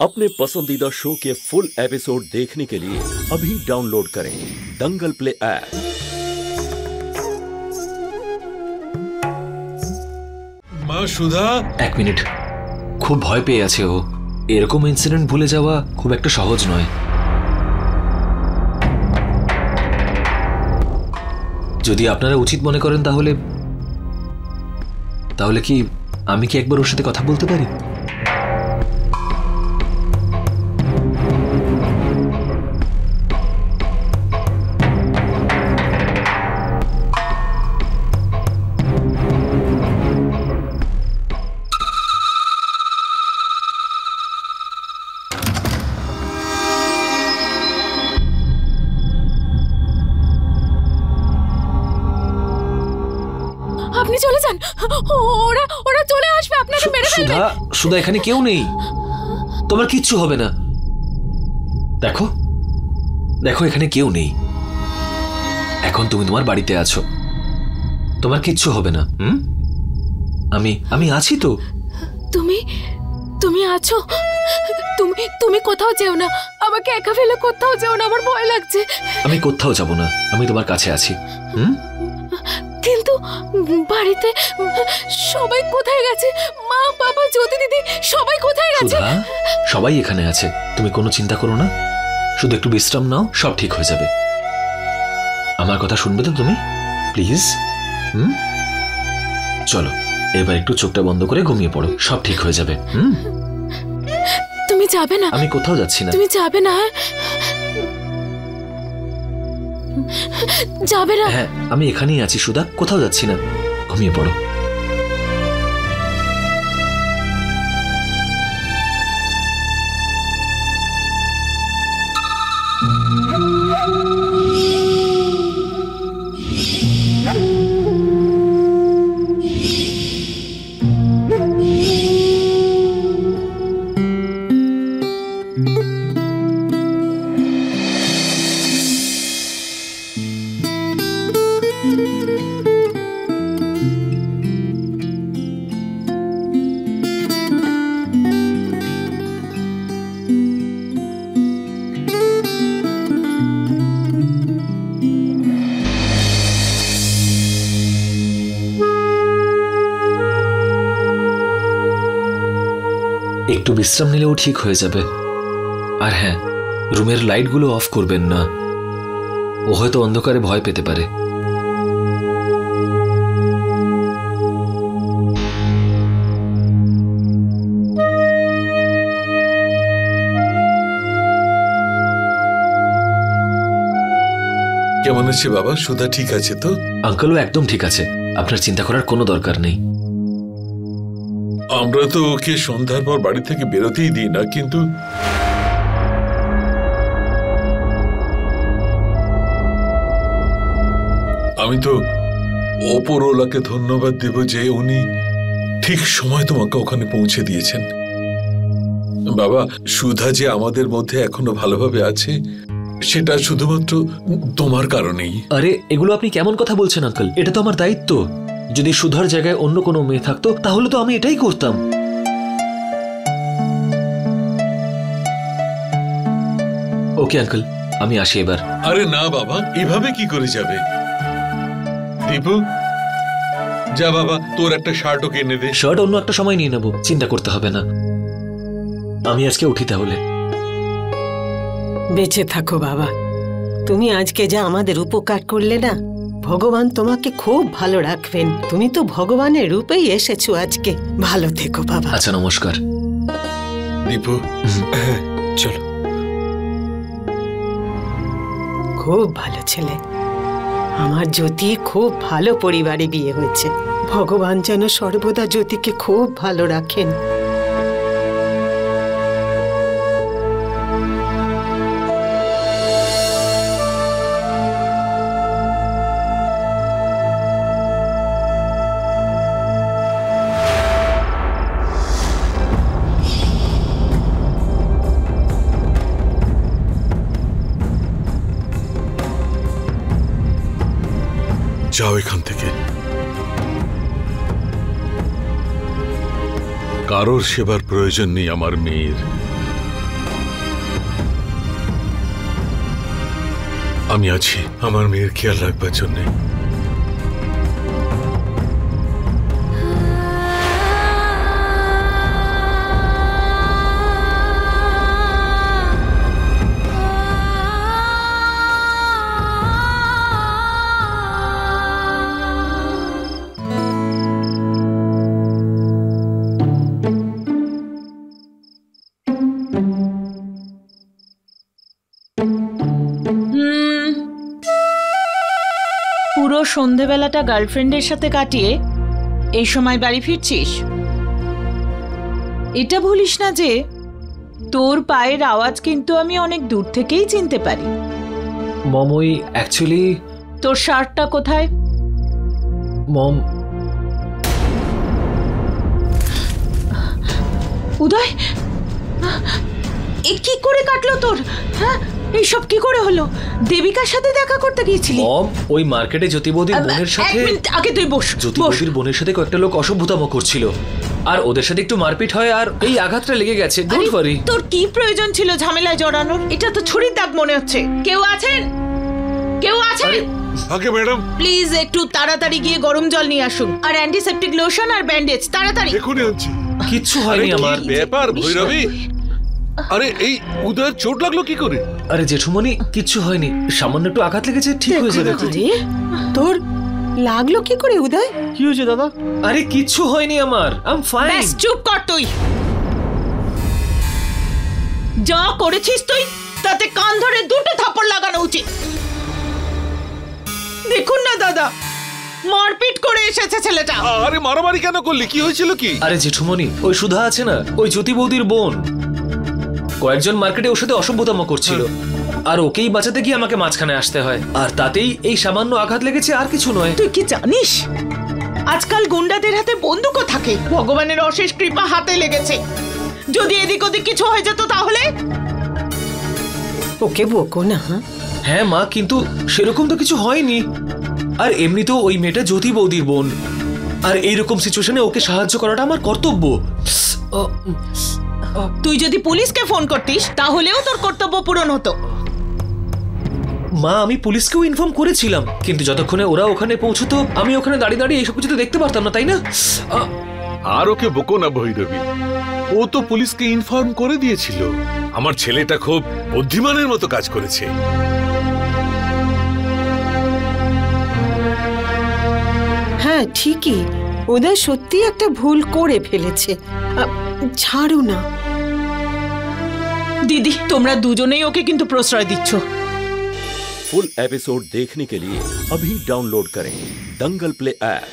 अपने पसंदीदा शो के फुल एपिसोड देखने के लिए अभी डाउनलोड करें दंगल प्ले ऐप। মা সুধা, এক মিনিট, খুব ভয় পেয়ে আছে ও। এরকম ইনসিডেন্ট ভুলে যাওয়া খুব একটা সহজ নয়। যদি আপনারা উচিত মনে করেন তাহলে কি আমি কি একবার ওর সাথে কথা বলতে পারি? আপনি চলে যান, ওরা চলে আসবে, আপনাকে মেরে ফেলবে। সুধা, এখানে কেউ নেই, তোমার কিচ্ছু হবে না। দেখো এখানে কেউ নেই। এখন তুমি তোমার বাড়িতে আছো, তোমার কিচ্ছু হবে না। আমি আছি তো। তুমি আছো? তুমি কোথাও যেও না, আমাকে একা ফেলে কোথাও যেও না, আমার ভয় লাগছে। আমি কোথাও যাব না, আমি তোমার কাছে আছি। কিন্তু বাড়িতে সবাই কোথায় গেছে? মা, বাবা, জ্যোতি দিদি সবাই কোথায় গেছে? সবাই এখানে আছে, তুমি কোনো চিন্তা করো না। শুধু একটু বিশ্রাম নাও, সব ঠিক হয়ে যাবে। আমার কথা শুনবে তো তুমি, প্লিজ? চলো এবার একটু চোখটা বন্ধ করে ঘুমিয়ে পড়ো, সব ঠিক হয়ে যাবে। তুমি যাবে না? আমি কোথাও যাচ্ছি না। তুমি যাবে না? যাবে না? হ্যাঁ, আমি এখানেই আছি সুধা, কোথাও যাচ্ছি না। ঘুমিয়ে পড়ো। একটু বিশ্রাম নিলেও ঠিক হয়ে যাবে। আর হ্যাঁ, রুমের লাইটগুলো অফ করবেন না, ও হয়তো অন্ধকারে ভয় পেতে পারে। কেমন আছে বাবা? সুধা ঠিক আছে তো? আঙ্কেলও একদম ঠিক আছে, আপনার চিন্তা করার কোনো দরকার নেই। আমরা তো ওকে সন্ধ্যার পর বাড়ি থেকে বেরোতেই দিই না, কিন্তু আমি তো ওপরওয়ালাকে ধন্যবাদ দেব যে উনি ঠিক সময় তোমাকে ওখানে পৌঁছে দিয়েছেন। বাবা, সুধা যে আমাদের মধ্যে এখনো ভালোভাবে আছে সেটা শুধুমাত্র তোমার কারণেই। আরে এগুলো আপনি কেমন কথা বলছেন আঙ্কেল? এটা তো আমার দায়িত্ব। যদি সুধার জায়গায় অন্য কোনো মেয়ে থাকতো তাহলে তো আমি এটাই করতাম। ওকে আঙ্কেল, আমি আসি এবার। আরে না বাবা, এভাবে কি করে যাবে? দীপু, যা বাবা, তোর একটা শার্টও কিনে দে। শার্ট অন্য একটা সময় নিয়ে নেবো, চিন্তা করতে হবে না। আমি আজকে উঠি তাহলে। বেঁচে থাকো বাবা, তুমি আজকে যা আমাদের উপকার করলে না, ভগবান তোমাকে খুব ভালো রাখবেন। তুমি তো ভগবানের রূপেই এসেছো আজকে। ভালো থেকো বাবা। আচ্ছা, নমস্কার। দীপু, চলো। খুব ভালো ছেলে, আমার জ্যোতি খুব ভালো পরিবারে বিয়ে হয়েছে। ভগবান যেন সর্বদা জ্যোতিকে খুব ভালো রাখেন। যাও এখান থেকে। কারোর সেবার প্রয়োজন নেই আমার মেয়ের। আমি আছি আমার মেয়ের খেয়াল রাখবার জন্যে। পুরো সন্ধেবেলাটা গার্লফ্রেন্ডের সাথে কাটিয়ে এই সময় বাড়ি ফিরছিস? এটা ভুলিস না যে তোর পায়ের আওয়াজ কিন্তু আমি অনেক দূর থেকেই চিনতে পারি। মম, ওই অ্যাকচুয়ালি তোর শার্টটা কোথায়? মম, উদয়, এ কি করে কাটলো তোর? হ্যাঁ, এইসব কি করে হলো? দেবিকার সাথে দেখা করতে গিয়েছিলি? মম, ওই মার্কেটে জ্যোতিবৌদির বোনের সাথে, এক মিনিট আগে তুই বস। জ্যোতিবৌদির বোনের সাথে কয়েকটা লোক অসভ্যতাম করছিল, আর ওদের সাথে একটু মারপিট হয়, আর এই আঘাতটা লেগে গেছে। Don't worry. তোর কি প্রয়োজন ছিল ঝামেলায় জড়ানোর? এটা তো ছুরির দাগ মনে হচ্ছে। কেউ আছেন? কেউ আছেন? আগে ম্যাডাম, প্লিজ একটু তাড়াতাড়ি গিয়ে গরম জল নিয়ে আসুন, আর অ্যান্টিসেপটিক লোশন আর ব্যান্ডেজ তাড়াতাড়ি। এখনই আনছি। কিচ্ছু হয়নি আমার। ব্যাপার ভৈরবী, আরে এই উদয়ের চোট লাগলো কি করে? আরে জেঠুমনি, কিচ্ছু হয়নি, সামান্য একটু আঘাত লেগেছে, ঠিক হয়ে যাবে। তোর লাগলো কি করে উদয়? কি হয়েছে দাদা? আরে কিচ্ছু হয়নি আমার, আই এম ফাইন। ব্যাস চুপ কর তুই। যা করেছিস তুই তাতে কান ধরে দুটো থাপ্পড় লাগানো উচিত। দেখুন না দাদা, মারপিট করে এসেছে ছেলেটা। আরে মারামারি কেন করলি? কি হয়েছিল কি? আরে জেঠুমনি, ওই সুধা আছে না, ওই জ্যোতি বৌদির বোন, কয়েকজন মার্কেটে ওর সাথে অসভ্যতাম করছিল, আর ওকেই বাঁচাতে গিয়ে আমাকে মাঝখানে আসতে হয়, আর তাতেই এই সামান্য আঘাত লেগেছে, আর কিছু নয়। তুই কি জানিস আজকাল গুন্ডাদের হাতে বন্দুকও থাকে? ভগবানের অশেষ কৃপা হাতে লেগেছে, যদি এদিক ওদিক কিছু হয়ে যেত তাহলে? ওকে বকো না। হ্যাঁ মা, কিন্তু সেরকম তো কিছু হয়নি, আর এমনিতেও ওই মেয়েটা জ্যোতি বৌদির বোন, আর এইরকম সিচুয়েশনে ওকে সাহায্য করাটা আমার কর্তব্য। তুই যদি পুলিশকে ফোন করতিস তাহলেও তোর কর্তব্য পূরণ হতো। মা, আমি পুলিশকেও ইনফর্ম করেছিলাম, কিন্তু যতক্ষণে ওরা ওখানে পৌঁছতো আমি ওখানে দাঁড়িয়ে দাঁড়িয়ে এইসব কিছু তো দেখতে পারতাম না, তাই না? আর ওকে বকো না ভৈরবী, ও তো পুলিশকে ইনফর্ম করে দিয়েছিল। আমার ছেলেটা খুব বুদ্ধিমানের মতো কাজ করেছে। হ্যাঁ ঠিকই, উদয় সত্যি একটা ভুল করে ফেলেছে। ছাড়ো না। দিদি, তোমরা দুজনেই ওকে কিন্তু প্রশ্রয় দিচ্ছ। फुल एपिसोड देखने के लिए अभी डाउनलोड करें दंगल प्ले ऐप।